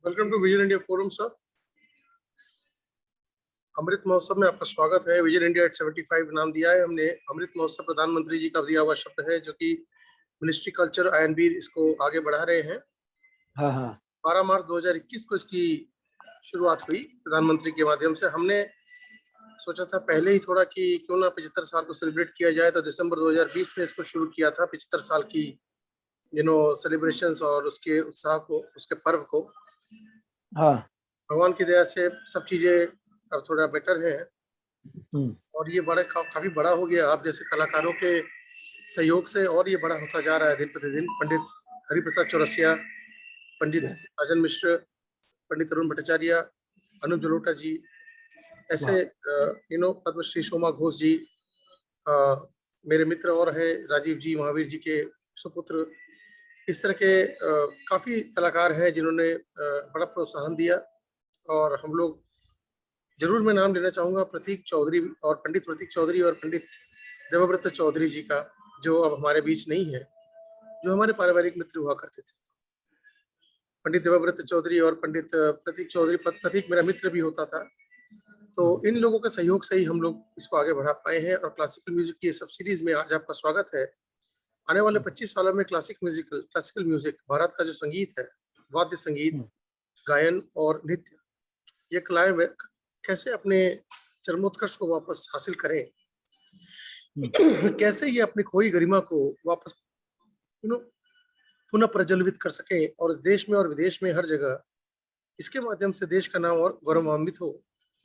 Welcome to vision India forum sir. Amrit Mahotsav में आपका स्वागत है। विजन इंडिया 75 नाम दिया है हमने। अमृत महोत्सव प्रधानमंत्री जी का दिया हुआ शब्द है, जो कि मिनिस्ट्री कल्चर INB इसको आगे बढ़ा रहे हैं। हाँ हाँ 12 मार्च 2021 को इसकी शुरुआत हुई प्रधानमंत्री के माध्यम से। हमने सोचा था पहले ही थोड़ा कि क्यों ना 75 साल को सेलिब्रेट किया जाए, तो दिसंबर 2020 में इसको शुरू किया था, 75 साल की सेलिब्रेशंस और उसके उत्साह को, उसके पर्व को। हाँ भगवान की दया से सब चीजें अब थोड़ा बेटर है और ये बड़ा काफी बड़ा हो गया। आप जैसे कलाकारों के सहयोग से और ये बड़ा होता जा रहा है दिन प्रतिदिन। पंडित हरिप्रसाद चौरसिया, पंडित राजन मिश्र, पंडित अरुण भट्टाचार्य, अनुप जलोटा जी, ऐसे पद्मश्री सोमा घोष जी, मेरे मित्र और है राजीव जी, महावीर जी के सुपुत्र। इस तरह के काफी कलाकार हैं जिन्होंने बड़ा प्रोत्साहन दिया। और हम लोग जरूर, मैं नाम लेना चाहूंगा प्रतीक चौधरी और पंडित प्रतीक चौधरी और पंडित देवव्रत चौधरी जी का, जो अब हमारे बीच नहीं है, जो हमारे पारिवारिक मित्र हुआ करते थे। पंडित देवव्रत चौधरी और पंडित प्रतीक चौधरी, प्रतीक मेरा मित्र भी होता था। तो इन लोगों के सहयोग से ही हम लोग इसको आगे बढ़ा पाए हैं। और क्लासिकल म्यूजिक की सब सीरीज में आज आपका स्वागत है। आने वाले 25 सालों में क्लासिकल म्यूजिक, भारत का जो संगीत है, वाद्य संगीत, गायन और नृत्य, ये कलाएं कैसे अपने चरमोत्कर्ष को वापस हासिल करें, कैसे ये अपनी खोई गरिमा को वापस पुनः प्रज्वलित कर सकें, और इस देश में और विदेश में हर जगह इसके माध्यम से देश का नाम और गौरवान्वित हो,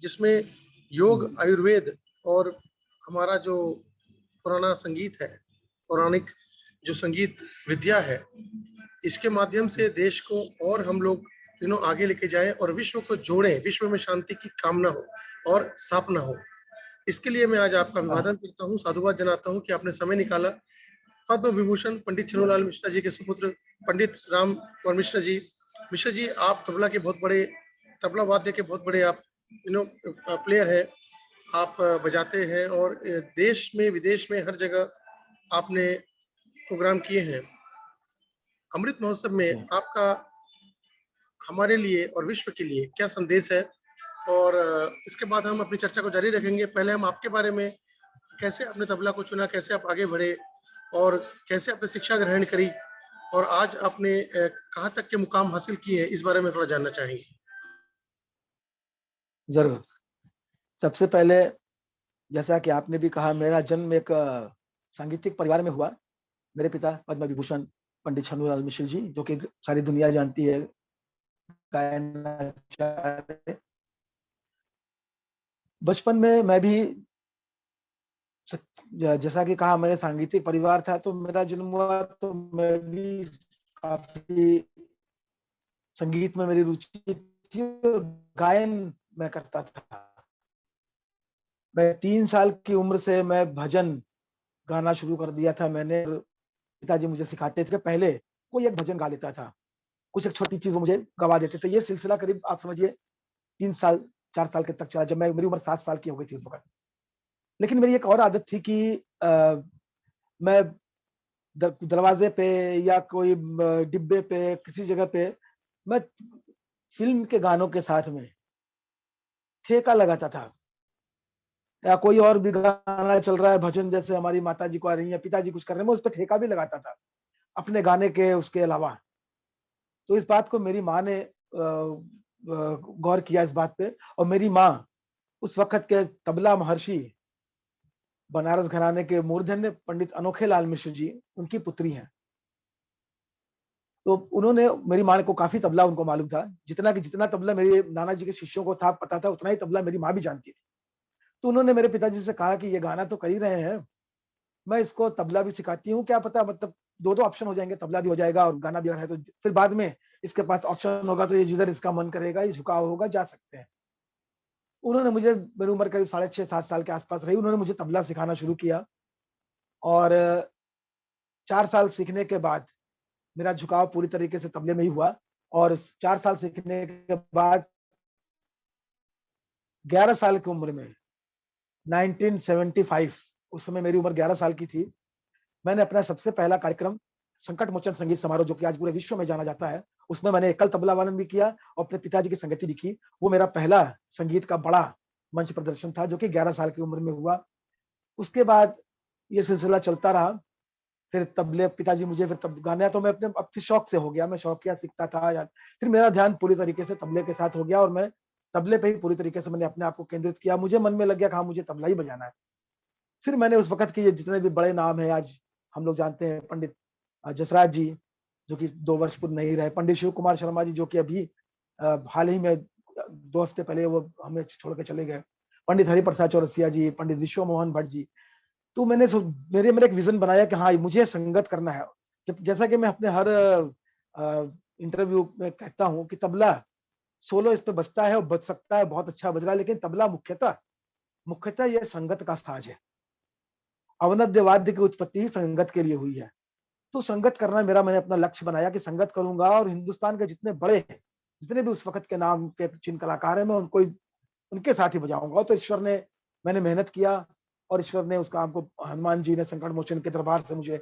जिसमें योग, आयुर्वेद और हमारा जो पुराना संगीत है, पौराणिक जो संगीत विद्या है, इसके माध्यम से देश को और हम लोग आगे लेके जाएं और विश्व को जोड़ें, विश्व में शांति की कामना हो और स्थापना हो। इसके लिए मैं आज आपका अभिवादन करता हूँ, साधुवाद जनाता हूँ कि आपने समय निकाला। पद्म विभूषण पंडित छन्नूलाल मिश्रा जी के सुपुत्र पंडित राम और मिश्रा जी, आप तबला के बहुत बड़े, तबला वाद्य के बहुत बड़े आप प्लेयर हैं। आप बजाते हैं और देश में विदेश में हर जगह आपने प्रोग्राम किए हैं। अमृत महोत्सव में आपका हमारे लिए और विश्व के लिए क्या संदेश है, और इसके बाद हम अपनी चर्चा को जारी रखेंगे। पहले हम आपके बारे में, कैसे आपने तबला को चुना, कैसे आप आगे बढ़े और कैसे आपने शिक्षा ग्रहण करी और आज आपने कहाँ तक के मुकाम हासिल किए, इस बारे में थोड़ा जानना चाहेंगे। जरूर। सबसे पहले, जैसा कि आपने भी कहा, मेरा जन्म एक सांगीतिक परिवार में हुआ। मेरे पिता पद्म विभूषण पंडित छन्नूलाल मिश्र जी, जो कि सारी दुनिया जानती है, बचपन में मैं भी, जैसा कि कहा, मेरे सांगीतिक परिवार था, तो मेरा जन्म हुआ तो मैं भी काफी संगीत में मेरी रुचि थी और गायन मैं करता था। मैं 3 साल की उम्र से मैं भजन गाना शुरू कर दिया था मैंने। पिताजी मुझे सिखाते थे कि पहले कोई एक भजन गा लेता था, कुछ एक छोटी चीज वो मुझे गवा देते थे। ये सिलसिला करीब आप समझिए 3 साल 4 साल के तक चला, जब मेरी उम्र 7 साल की हो गई थी उस वक्त। लेकिन मेरी एक और आदत थी कि मैं दरवाजे पे या कोई डिब्बे पे, किसी जगह पे, मैं फिल्म के गानों के साथ में ठेका लगाता था, या कोई और भी गाना चल रहा है, भजन, जैसे हमारी माता जी को आ रही है, पिताजी कुछ कर रहे हैं, मैं उस पर ठेका भी लगाता था अपने गाने के उसके अलावा। तो इस बात को मेरी माँ ने गौर किया इस बात पे, और मेरी माँ उस वक्त के तबला महर्षि, बनारस घराने के मूर्धन्य पंडित अनोखे लाल मिश्र जी, उनकी पुत्री हैं। तो उन्होंने, मेरी माँ को काफी तबला उनको मालूम था, जितना तबला मेरे नाना जी के शिष्यों को था पता था, उतना ही तबला मेरी माँ भी जानती थी। तो उन्होंने मेरे पिताजी से कहा कि ये गाना तो कर ही रहे हैं, मैं इसको तबला भी सिखाती हूँ, क्या पता, मतलब 2 ऑप्शन हो जाएंगे, तबला भी हो जाएगा और गाना भी हो जाएगा, तो फिर बाद में इसके पास ऑप्शन होगा, तो ये जिधर इसका मन करेगा, ये झुकाव होगा, जा सकते हैं। उन्होंने मुझे, मेरी उम्र करीब 6.5-7 साल के आसपास रही, उन्होंने मुझे तबला सिखाना शुरू किया। और 4 साल सीखने के बाद मेरा झुकाव पूरी तरीके से तबले में ही हुआ। और 4 साल सीखने के बाद 11 साल की उम्र में, 1975, उस समय मेरी उम्र 11 साल की थी, मैंने अपना सबसे पहला कार्यक्रम संकट मोचन संगीत समारोह जो कि आज पूरे विश्व में जाना जाता है, उसमें मैंने एकल तबला वादन भी किया और अपने पिताजी की संगति भी की। वो मेरा पहला संगीत का बड़ा मंच प्रदर्शन था जो कि 11 साल की उम्र में हुआ। उसके बाद ये सिलसिला चलता रहा। फिर तबले पिताजी मुझे फिर तब गाना तो मैं अपने शौक से हो गया, मैं शौकिया सीखता था या फिर मेरा ध्यान पूरी तरीके से तबले के साथ हो गया और मैं तबले पे ही पूरी तरीके से मैंने अपने आप को केंद्रित किया। मुझे मन में लग गया कि हाँ, मुझे तबला ही बजाना है। फिर मैंने उस वक़्त के जितने भी बड़े नाम हैं आज हम लोग जानते हैं, पंडित जसराज जी जो कि 2 वर्ष पूर्व नहीं रहे, पंडित शिव कुमार शर्मा जी जो कि अभी हाल ही में 2 हफ्ते पहले वो हमें छोड़ के चले गए, पंडित हरिप्रसाद चौरसिया जी, पंडित विश्व मोहन भट्ट जी। तो मैंने मेरे एक विजन बनाया कि हाँ, मुझे संगत करना है। जैसा कि मैं अपने हर इंटरव्यू में कहता हूँ कि तबला सोलो इस पे बजता है और बज सकता है, बहुत अच्छा बज रहा है, लेकिन तबला मुख्यतः मुख्यतः ये संगत का साज है। अवनद्य वाद्य की उत्पत्ति ही संगत के लिए हुई है। तो संगत करना मैंने अपना लक्ष्य बनाया कि संगत करूंगा और हिंदुस्तान के जितने बड़े हैं, जितने भी उस वक्त के नाम के जिन कलाकार हैं, मैं उनके साथ ही बजाऊंगा। तो मैंने मेहनत किया और ईश्वर ने उस काम को, हनुमान जी ने संकट मोचन के दरबार से मुझे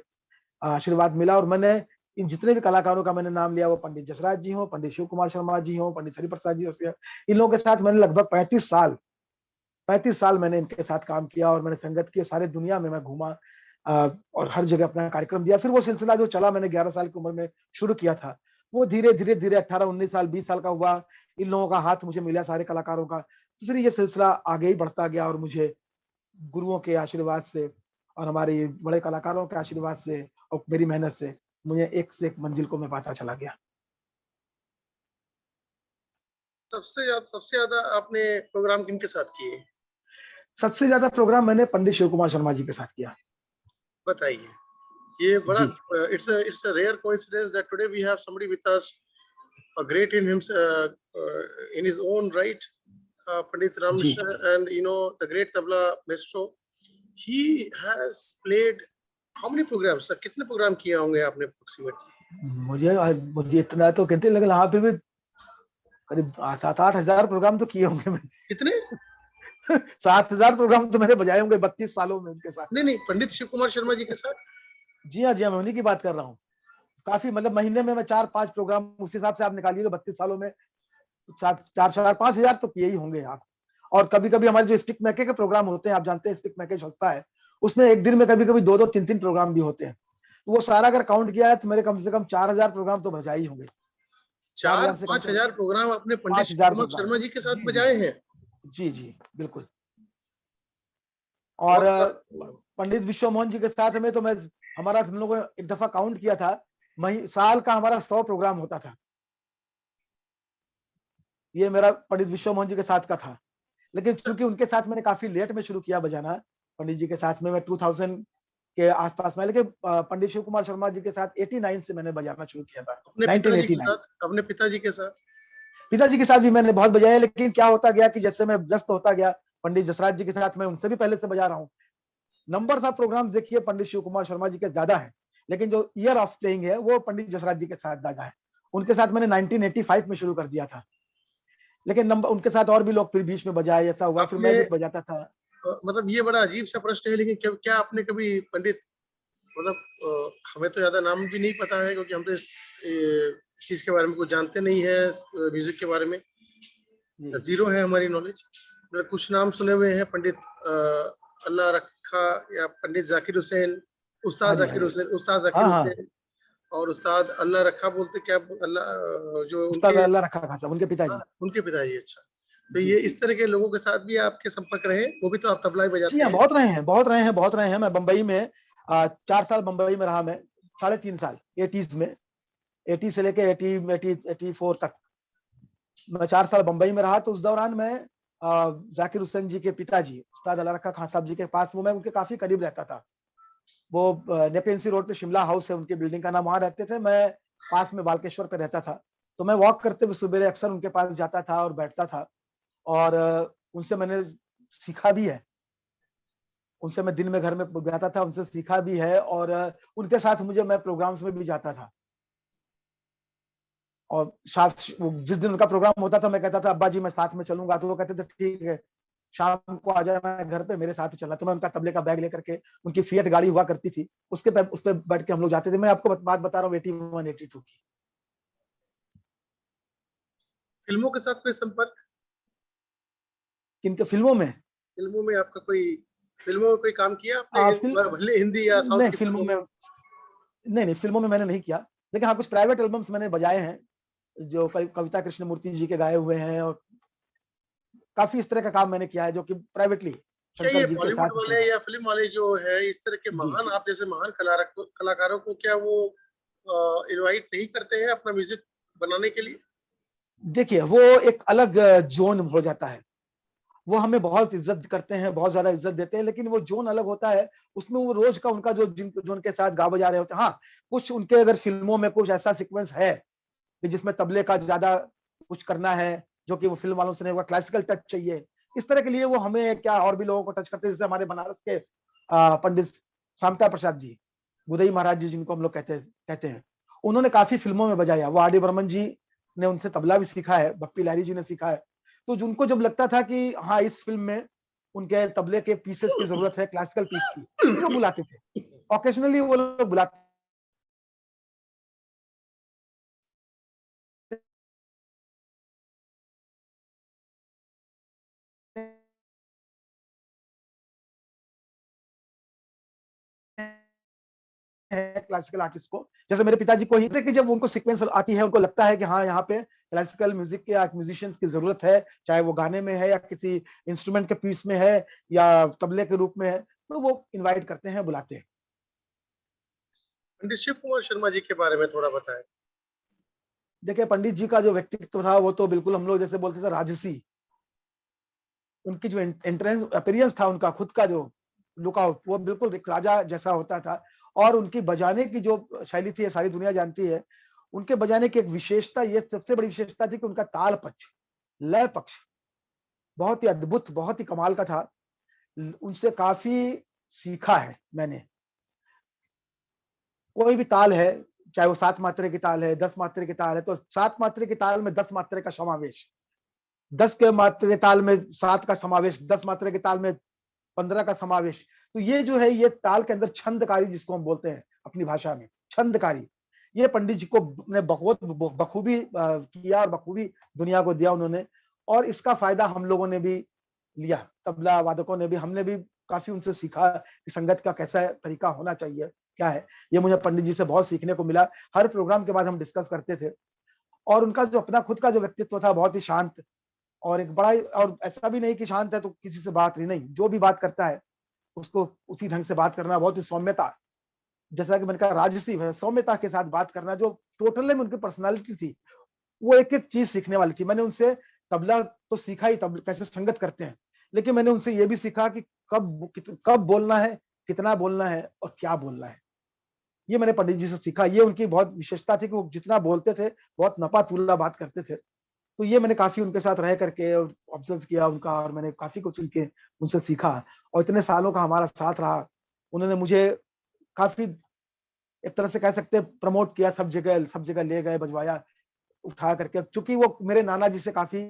आशीर्वाद मिला और मैंने इन जितने भी कलाकारों का मैंने नाम लिया, वो पंडित जसराज जी हो, पंडित शिव कुमार शर्मा जी हो, पंडित हरिप्रसाद जी हो, इन लोगों के साथ मैंने लगभग 35 साल मैंने इनके साथ काम किया और मैंने संगत की। सारे दुनिया में मैं घूमा और हर जगह अपना कार्यक्रम दिया। फिर वो सिलसिला जो चला, मैंने 11 साल की उम्र में शुरू किया था, वो धीरे धीरे धीरे 18, 19 साल, 20 साल का हुआ। इन लोगों का हाथ मुझे मिला, सारे कलाकारों का। तो फिर ये सिलसिला आगे ही बढ़ता गया और मुझे गुरुओं के आशीर्वाद से और हमारे बड़े कलाकारों के आशीर्वाद से और मेरी मेहनत से मुझे एक से एक मंजिल को मैं पाता चला गया। सबसे ज्यादा आपने प्रोग्राम किनके साथ किए? सबसे ज्यादा प्रोग्राम मैंने पंडित शिव कुमार शर्मा जी के साथ किया। बताइए। ये बड़ा जी it's a rare coincidence that today we have somebody with us, a great in him in his own right, Pandit Ram ji Mishra, and the great tabla maestro. He has played how many programs? Sir, कितने programme किए होंगे आपने approximately? मुझे मुझे इतना तो कहते लेकिन हाँ, फिर भी करीब 7-8 हजार प्रोग्राम तो किए होंगे मैंने। कितने? 7,000 प्रोग्राम तो मैंने बजाए होंगे 32 सालों में उनके साथ। नहीं, पंडित शिव कुमार शर्मा जी के साथ। जी हाँ, मैं उन्हीं की बात कर रहा हूँ। काफी, मतलब महीने में मैं 4-5 प्रोग्राम, उस हिसाब से आप निकालिए 32 सालों में 4-5 हजार तो किए ही होंगे आप। और कभी कभी हमारे जो स्टिक मैके के प्रोग्राम होते हैं, आप जानते हैं स्टिक मैके चलता है, उसमें एक दिन में कभी कभी 2-2, 3-3 प्रोग्राम भी होते हैं। तो वो सारा अगर काउंट किया है तो मेरे कम से कम 4,000 प्रोग्राम तो बजाए ही होंगे। 4 4,000 से कम पांच से कम हजार प्रोग्राम आपने पंडित शिव 5,000 कुमार प्रोग्राम। शर्मा जी के साथ जी जी बजाए हैं? जी जी बिल्कुल। और बहुत। पंडित विश्व मोहन जी के साथ में तो हमारा हम लोगों ने एक दफा काउंट किया था, साल का हमारा 100 प्रोग्राम होता था। ये मेरा पंडित विश्व मोहन जी के साथ का था। लेकिन चूंकि उनके साथ मैंने काफी लेट में शुरू किया बजाना, पंडित जी के साथ में मैं 2000 के आसपास में, लेकिन पंडित शिव कुमार शर्मा जी के साथ 89 से मैंने बजाना शुरू किया था। अपने पिताजी के 1989। साथ, अपने पिताजी के साथ। पिताजी के साथ भी मैंने बहुत बजाया, लेकिन क्या होता गया कि जैसे मैं व्यस्त होता गया, पंडित जसराज जी के साथ मैं उनसे भी पहले से बजा रहा हूँ। नंबर ऑफ प्रोग्राम देखिए पंडित शिव कुमार शर्मा जी के ज्यादा है, लेकिन जो ईयर ऑफ प्लेइंग है वो पंडित जसराज जी के साथ ज्यादा है। उनके साथ मैंने 1985 में शुरू कर दिया था, लेकिन नंबर उनके साथ और भी लोग फिर बीच में बजाए, ऐसा हुआ, फिर आपने मैं भी बजाता था। मतलब ये बड़ा अजीब सा प्रश्न है, लेकिन क्या आपने कभी पंडित, मतलब हमें तो ज्यादा नाम भी नहीं पता है क्योंकि हम तो इस चीज के बारे में कुछ जानते नहीं है, म्यूजिक के बारे में जीरो है हमारी नॉलेज। मतलब कुछ नाम सुने हुए हैं, पंडित अल्लाह रखा या पंडित जाकिर हुसैन, हाँ उस्ताद जी हाँ जाकिर जी। हुसैन, उस्ताद जाकिर हाँ हाँ, हुसैन और उस्ताद अल्लाह रखा बोलते क्या, अल्लाह जो उस्ताद उनके, अल्लाह रखा खासा, उनके हाँ, पिताजी। उनके पिताजी। अच्छा, तो जी ये इस तरह के लोगों के साथ भी आपके संपर्क रहे? वो भी तो आप तबला ही जी बजाते हाँ, हैं। बहुत रहे हैं, बहुत रहे हैं, बहुत रहे हैं। मैं बंबई में 4 साल बंबई में रहा मैं, 3.5 साल 80s में, 80 से लेके 84 तक मैं 4 साल बंबई में रहा। तो उस दौरान मैं जाकिर हुसैन जी के पिताजी उस्ताद अल्लाह रखा खान साहब जी के पास, वो मैं उनके काफी करीब रहता था। वो नेपेंसी रोड पे शिमला हाउस है उनकी बिल्डिंग का नाम, वहां रहते थे। मैं पास में बालकेश्वर पे रहता था, तो मैं वॉक करते हुए सुबह अक्सर उनके पास जाता था और बैठता था। और उनसे मैंने सीखा भी है, उनसे मैं दिन में घर में जाता था, उनसे सीखा भी है। और उनके साथ मैं प्रोग्राम्स में भी जाता था। और जिस दिन उनका प्रोग्राम होता था मैं कहता था अब्बा जी मैं साथ में चलूंगा, तो वो कहते थे ठीक है। शाम को आ जाना घर पे, मेरे साथ ही चलना। तो मैं उनका तबले का बैग लेकर के, उनकी फिएट गाड़ी हुआ करती थी, उस पे बैठ के हम लोग जाते थे। मैं आपको बात बता रहा हूँ 81 82 की। फिल्मों के साथ कोई संपर्क? किनके फिल्मों में? फिल्मों में आपका कोई, फिल्मों में कोई काम किया आपने, फिल्म भले हिंदी या साउथ नहीं, की फिल्मों फिल्मों में में? नहीं, फिल्मों में मैंने नहीं किया, लेकिन हाँ कुछ प्राइवेट एल्बम्स मैंने बजाए हैं, जो कविता कृष्णमूर्ति जी के गाए हुए हैं, और काफी इस तरह का काम मैंने किया है जो कि प्राइवेटली क्या शंकर ये जी के बॉलीवुड साथ वाले किया है। या फिल्म वाले जो है इस तरह के जी, महान आप जैसे महान कलाकारों को क्या वो इनवाइट नहीं करते हैं अपना म्यूजिक बनाने के लिए? देखिए वो एक अलग जोन हो जाता है। वो हमें बहुत इज्जत करते हैं, बहुत ज्यादा इज्जत देते हैं, लेकिन वो जोन अलग होता है। उसमें वो रोज का उनका जो उनके साथ गा बजा रहे होते हैं, हाँ कुछ उनके अगर फिल्मों में कुछ ऐसा सीक्वेंस है कि जिसमें तबले का ज्यादा कुछ करना है, जो कि वो फिल्म वालों से नहीं हुआ, क्लासिकल टच चाहिए, इस तरह के लिए वो हमें क्या और भी लोगों को टच करते हैं। जैसे हमारे बनारस के पंडित शांता प्रसाद जी, बुदई महाराज जी जिनको हम लोग कहते हैं, उन्होंने काफी फिल्मों में बजाया। वो आर डी बर्मन जी ने उनसे तबला भी सीखा है, भप्पी लहरी जी ने सीखा है। तो उनको जब लगता था कि हाँ इस फिल्म में उनके तबले के पीसेस की जरूरत है, क्लासिकल पीस की, तो वो बुलाते थे। ऑकेजनली वो लोग बुलाते हैं क्लासिकल आर्टिस्ट को। जैसे मेरे पिताजी को ही कि जब उनको सीक्वेंस आती है, उनको लगता है कि हाँ यहाँ पे क्लासिकल म्यूजिक के म्यूजिशियंस की जरूरत है, चाहे वो गाने में है या किसी इंस्ट्रूमेंट के पीस में है या तबले के रूप में है, तो वो इनवाइट करते हैं, बुलाते हैं। पंडित शिव कुमार शर्मा जी के बारे में थोड़ा बताएं। देखिए पंडित जी का जो व्यक्तित्व था वो तो बिल्कुल हम लोग जैसे बोलते थे राजसी। उनकी जो एंट्रेंस अपीयरेंस था, उनका खुद का जो लुकआउट, वो बिल्कुल एक राजा जैसा होता था। और उनकी बजाने की जो शैली थी, सारी दुनिया जानती है। उनके बजाने की एक विशेषता, ये सबसे बड़ी विशेषता थी कि उनका ताल पक्ष, लय पक्ष बहुत ही अद्भुत, बहुत ही कमाल का था। उनसे काफी सीखा है मैंने। कोई भी ताल है, चाहे वो 7 मात्रे की ताल है, 10 मात्रे की ताल है, तो 7 मात्रे की ताल में 10 मात्रे का समावेश, 10 के मात्रे ताल में 7 का समावेश, 10 मात्रे के ताल में 15 का समावेश। तो ये जो है, ये ताल के अंदर छंदकारी जिसको हम बोलते हैं अपनी भाषा में, छंदकारी, ये पंडित जी को ने बहुत बखूबी किया और बखूबी दुनिया को दिया उन्होंने। और इसका फायदा हम लोगों ने भी लिया, तबला वादकों ने भी, हमने भी काफी उनसे सीखा कि संगत का कैसा तरीका होना चाहिए, क्या है। ये मुझे पंडित जी से बहुत सीखने को मिला। हर प्रोग्राम के बाद हम डिस्कस करते थे। और उनका जो अपना खुद का जो व्यक्तित्व था, बहुत ही शांत, और एक बड़ा और ऐसा भी नहीं कि शांत है तो किसी से बात नहीं, जो भी बात करता है उसको उसी ढंग से बात करना, बहुत ही सौम्यता, जैसा कि मैंने कहा राजसी है, सौम्यता के साथ बात करना, जो टोटली में उनकी पर्सनालिटी थी। वो एक एक चीज सीखने वाली थी। मैंने उनसे तबला तो सीखा ही, तबला कैसे संगत करते हैं, लेकिन मैंने उनसे ये भी सीखा कि कब बोलना है, कितना बोलना है और क्या बोलना है। ये मैंने पंडित जी से सीखा। ये उनकी बहुत विशेषता थी कि वो जितना बोलते थे, बहुत नपा तुला बात करते थे। तो ये मैंने काफी उनके साथ रह करके ऑब्जर्व किया उनका, और मैंने काफी कुछ उनसे सीखा। और इतने सालों का हमारा साथ रहा। उन्होंने मुझे काफी, एक तरह से कह सकते हैं, प्रमोट किया, सब जगह ले गए, बजवाया, उठा करके। चूंकि वो मेरे नाना जी से काफी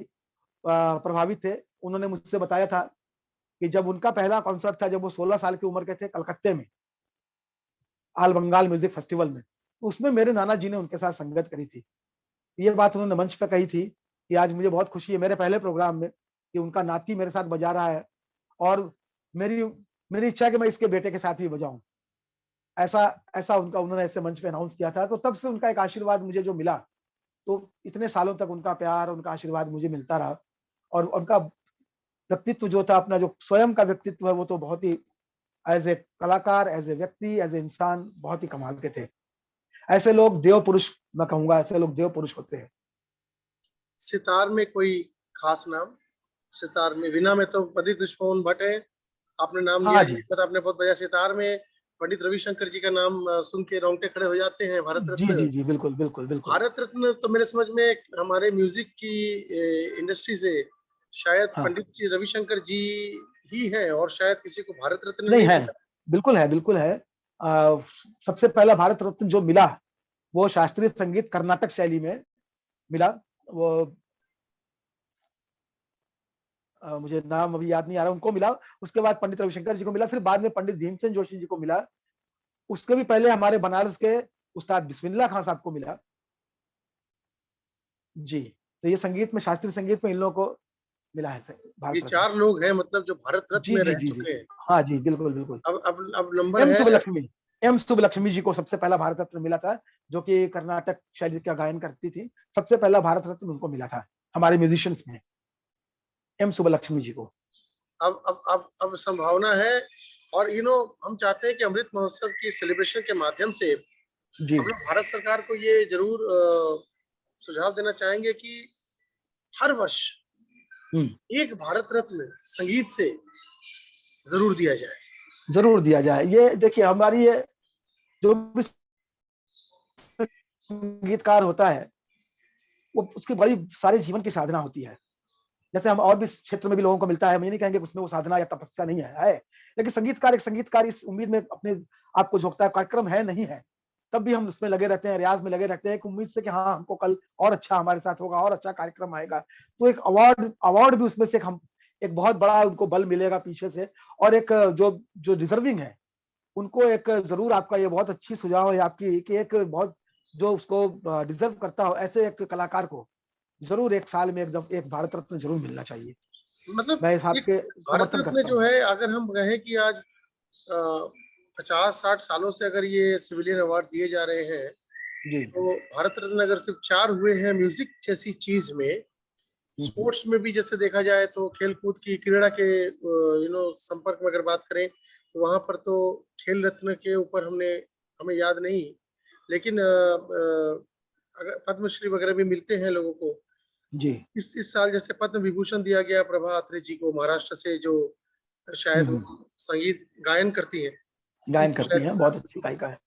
प्रभावित थे। उन्होंने मुझसे बताया था कि जब उनका पहला कॉन्सर्ट था, जब वो 16 साल की उम्र के थे, कलकत्ते में आल बंगाल म्यूजिक फेस्टिवल में, तो उसमें मेरे नाना जी ने उनके साथ संगत करी थी। ये बात उन्होंने मंच पे कही थी कि आज मुझे बहुत खुशी है मेरे पहले प्रोग्राम में कि उनका नाती मेरे साथ बजा रहा है, और मेरी मेरी इच्छा है कि मैं इसके बेटे के साथ भी बजाऊं। ऐसा ऐसा उनका उन्होंने ऐसे मंच पे अनाउंस किया था। तो तब से उनका एक आशीर्वाद मुझे जो मिला, तो इतने सालों तक उनका प्यार, उनका आशीर्वाद मुझे मिलता रहा। और उनका व्यक्तित्व जो था, अपना जो स्वयं का व्यक्तित्व है, वो तो बहुत ही, एज ए कलाकार, एज ए व्यक्ति, एज ए इंसान, बहुत ही कमाल के थे। ऐसे लोग देव पुरुष, मैं कहूंगा ऐसे लोग देव पुरुष होते हैं। सितार में कोई खास नाम? सितार में, वीणा में तो पंडित विश्वमोहन भट्ट है, आपने नाम लिया, हाँ ये जी, शायद आपने बहुत बजा। सितार में पंडित रविशंकर जी का नाम सुन के रोंगटे खड़े हो जाते हैं। भारत जी रत्न, जी जी, बिल्कुल बिल्कुल बिल्कुल। भारत रत्न तो मेरे समझ में हमारे म्यूजिक की इंडस्ट्री से शायद हाँ, पंडित जी रविशंकर जी ही हैं, और शायद किसी को भारत रत्न नहीं नहीं है, मिला। बिल्कुल है, बिल्कुल है। सबसे पहला भारत रत्न जो मिला, वो शास्त्रीय संगीत कर्नाटक शैली में मिला। वो मुझे नाम अभी याद नहीं आ रहा, उनको मिला। उसके बाद पंडित रविशंकर जी को मिला, फिर बाद में पंडित भीमसेन जोशी जी को मिला। उसके भी पहले हमारे बनारस के उस्ताद बिस्मिल्लाह खां साहब को मिला। जी, तो ये संगीत में, शास्त्रीय संगीत में इन लोगों को मिला है ये भारत रत्न। 4 लोग हैं मतलब जो भारत रत्न जी में जी रह जी जी। चुके हैं। हाँ जी, बिल्कुल बिल्कुल। अब नंबर एम है। सुब्बलक्ष्मी, एम सुब्बलक्ष्मी जी को सबसे पहला भारत रत्न मिला था, जो कि कर्नाटक शैली का गायन करती थी। सबसे पहला भारत रत्न उनको मिला था हमारे म्यूजिशियंस में, एम सुब्बलक्ष्मी जी को। अब संभावना है। और हम चाहते हैं कि अमृत महोत्सव की सेलिब्रेशन के माध्यम से जी। हम लोग भारत सरकार को ये जरूर सुझाव देना चाहेंगे कि हर वर्ष एक भारत रत्न संगीत से जरूर दिया जाए। जरूर दिया जाए। ये देखिए, हमारी ये जो भी संगीतकार होता है, वो उसकी बड़ी सारे जीवन की साधना होती है। जैसे हम और भी क्षेत्र में भी लोगों को मिलता है, हम ये नहीं कहेंगे कि उसमें वो साधना या तपस्या नहीं है। लेकिन संगीतकार, एक संगीतकार इस उम्मीद में अपने आप को झोंकता है, कार्यक्रम है नहीं है, तब भी हम उसमें लगे रहते हैं, रियाज में लगे रहते हैं, एक उम्मीद से कि हाँ, हमको कल और अच्छा हमारे साथ होगा, और अच्छा कार्यक्रम आएगा। तो एक अवार्ड भी उसमें से एक बहुत बड़ा उनको बल मिलेगा पीछे से। और एक जो जो डिजर्विंग है, उनको एक जरूर, आपका ये बहुत अच्छी सुझाव है आपकी, कि एक बहुत जो उसको डिजर्व करता हो, ऐसे एक कलाकार को जरूर एक साल में एकदम एक भारत रत्न जरूर मिलना चाहिए। मतलब मैं इस एक आपके भारत समर्थन रत्न करता जो हूँ। है, अगर हम कहें कि आज 50-60 सालों से अगर ये सिविलियन अवार्ड दिए जा रहे हैं, जी। तो भारत रत्न अगर सिर्फ 4 हुए हैं म्यूजिक जैसी चीज में, स्पोर्ट्स में भी जैसे देखा जाए तो खेल कूद की, क्रीड़ा के संपर्क में अगर बात करें तो वहां पर तो खेल रत्न के ऊपर हमें याद नहीं, लेकिन अगर पद्मश्री वगैरह भी मिलते हैं लोगों को। जी। इस साल जैसे पद्म विभूषण दिया गया प्रभा अत्रे जी को, महाराष्ट्र से, जो शायद वो संगीत गायन करती हैं, गायन उनको करती शायद हैं, बहुत अच्छी गायिका है।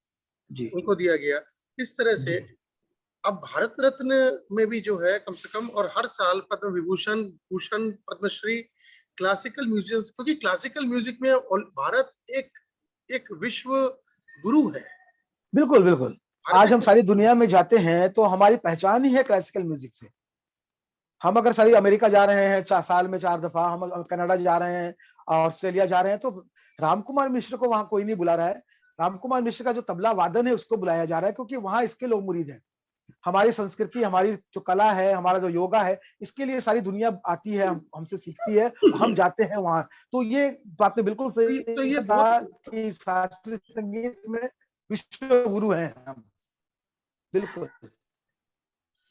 जी। उनको दिया गया। इस तरह से जी। अब भारत रत्न में भी जो है कम से कम, और हर साल पद्म विभूषण, भूषण, पद्मश्री क्लासिकल म्यूजिक, क्योंकि क्लासिकल म्यूजिक में भारत एक एक विश्व गुरु है। बिल्कुल बिल्कुल। भारत आज एक, हम सारी दुनिया में जाते हैं तो हमारी पहचान ही है क्लासिकल म्यूजिक से। हम अगर सारी अमेरिका जा रहे हैं, साल में 4 दफा, हम कनाडा जा रहे हैं, ऑस्ट्रेलिया जा रहे हैं, तो राम कुमार मिश्र को वहां कोई नहीं बुला रहा है। राम कुमार मिश्र का जो तबला वादन है उसको बुलाया जा रहा है, क्योंकि वहां इसके लोग मुरीद हैं। हमारी संस्कृति, हमारी जो कला है, हमारा जो योगा है, इसके लिए सारी दुनिया आती है, हमसे सीखती है, हम जाते हैं वहां। तो ये बात ने बिल्कुल सही तो ये बहुत, कहा कि शास्त्रीय संगीत में विश्व गुरु हैं हम। बिल्कुल।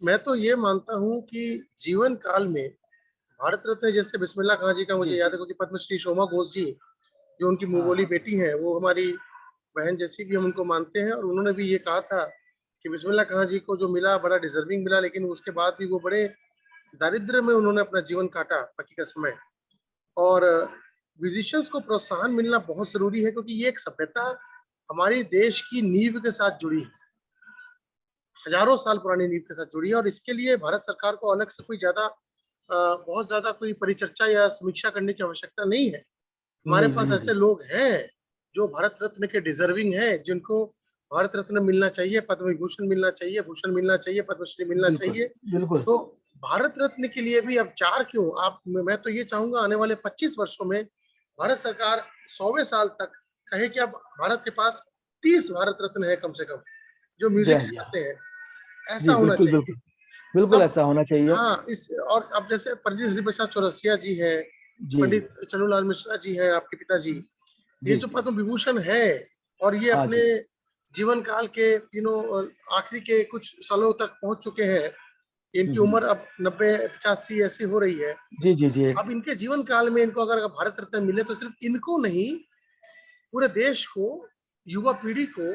मैं तो ये मानता हूँ कि जीवन काल में भारत रत्न, जैसे बिस्मिल्लाह खां जी का मुझे जी। याद है, क्योंकि पद्मश्री शोमा घोष जी, जो उनकी मुंह हाँ बोली बेटी है, वो हमारी बहन जैसी भी हम उनको मानते हैं। और उन्होंने भी ये कहा था कि बिस्मिल्लाह खां जी को जो मिला बड़ा डिजर्विंग मिला, लेकिन उसके बाद भी वो बड़े दारिद्र्य में उन्होंने अपना जीवन काटा बाकी का समय। और म्यूजिशियंस को प्रोत्साहन मिलना बहुत जरूरी है, क्योंकि ये एक सभ्यता हमारी देश की नींव के साथ जुड़ी है, हजारों साल पुरानी नींव के साथ जुड़ी है। और इसके लिए भारत सरकार को अलग से कोई बहुत ज्यादा कोई परिचर्चा या समीक्षा करने की आवश्यकता नहीं है। हमारे नहीं पास नहीं ऐसे नहीं। लोग हैं जो भारत रत्न के डिजर्विंग हैं, जिनको भारत रत्न मिलना चाहिए, पद्म विभूषण मिलना चाहिए, भूषण मिलना चाहिए, पद्मश्री मिलना बिल्कुल चाहिए। बिल्कुल। तो भारत रत्न के लिए भी अब 4 क्यों, आप, मैं तो ये चाहूंगा आने वाले 25 वर्षों में भारत सरकार 100वें साल तक कहे कि अब भारत के पास 30 भारत रत्न है कम से कम, जो म्यूजिक जय से जय। आते हैं। ऐसा जी होना बिल्कुल चाहिए। बिल्कुल। बिल्कुल तब, ऐसा होना चाहिए। हाँ, इस, और अब जैसे पंडित हरिप्रसाद चौरसिया जी हैं, जी पंडित चन्नूलाल मिश्रा जी हैं, आपके पिताजी, ये जी जो जी। पद्म विभूषण है, और ये हाँ अपने जी। जीवन काल के आखिरी के कुछ सालों तक पहुंच चुके हैं। इनकी हम्म। उम्र अब 90-85 ऐसी हो रही है। जी जी जी। अब इनके जीवन काल में इनको अगर भारत रत्न मिले, तो सिर्फ इनको नहीं, पूरे देश को, युवा पीढ़ी को,